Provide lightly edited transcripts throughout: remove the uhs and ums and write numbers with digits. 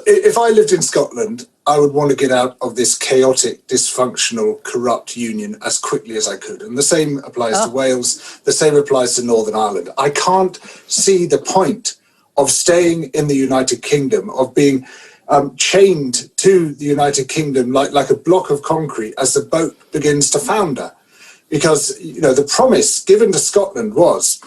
if I lived in Scotland, I would want to get out of this chaotic, dysfunctional, corrupt union as quickly as I could. And the same applies to Wales. The same applies to Northern Ireland. I can't see the point of staying in the United Kingdom, of being chained to the United Kingdom like a block of concrete as the boat begins to founder. Because, the promise given to Scotland was,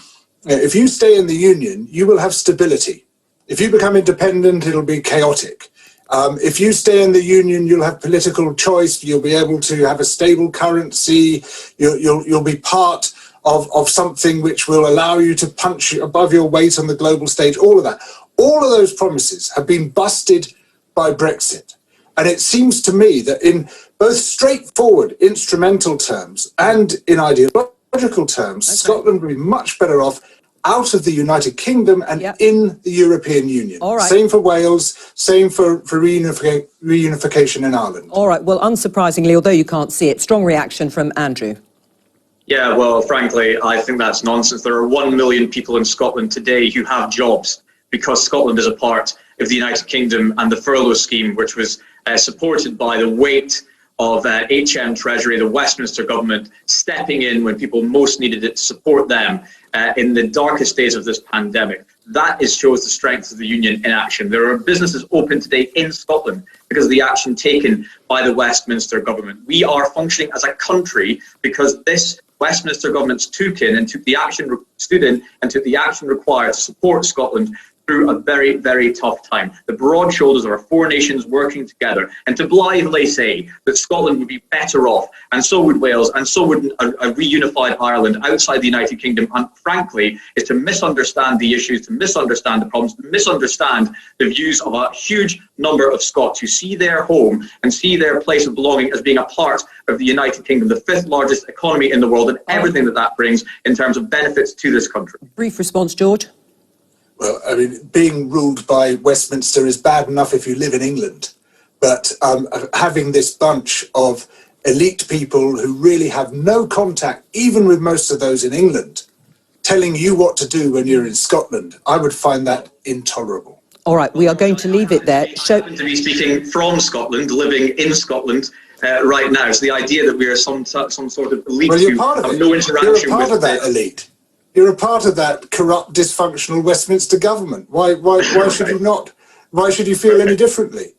if you stay in the union, you will have stability. If you become independent, it'll be chaotic. If you stay in the union, you'll have political choice. You'll be able to have a stable currency. You'll be part of something which will allow you to punch above your weight on the global stage. All of that. All of those promises have been busted by Brexit. And it seems to me that in both straightforward instrumental terms and in ideological terms, Scotland would be much better off out of the United Kingdom and in the European Union. All right. Same for Wales, same for reunification in Ireland. All right, well, unsurprisingly, although you can't see it, strong reaction from Andrew. Yeah, well, frankly, I think that's nonsense. There are 1 million people in Scotland today who have jobs because Scotland is a part of the United Kingdom, and the furlough scheme, which was supported by the weight of HM Treasury, the Westminster Government, stepping in when people most needed it to support them in the darkest days of this pandemic. That shows the strength of the union in action. There are businesses open today in Scotland because of the action taken by the Westminster Government. We are functioning as a country because this Westminster Government stood in and took the action required to support Scotland through a very, very tough time. The broad shoulders of our four nations working together, and to blithely say that Scotland would be better off, and so would Wales, and so would a reunified Ireland outside the United Kingdom, and frankly, is to misunderstand the issues, to misunderstand the problems, to misunderstand the views of a huge number of Scots who see their home and see their place of belonging as being a part of the United Kingdom, the fifth largest economy in the world, and everything that brings in terms of benefits to this country. Brief response, George. Well, I mean, being ruled by Westminster is bad enough if you live in England, but having this bunch of elite people who really have no contact, even with most of those in England, telling you what to do when you're in Scotland, I would find that intolerable. All right, we are going to leave it there. I happen to be speaking from Scotland, living in Scotland right now. So the idea that we are some sort of elite who have no interaction You're a part of that elite. You're a part of that corrupt, dysfunctional Westminster government. Why should you not? Why should you feel any differently?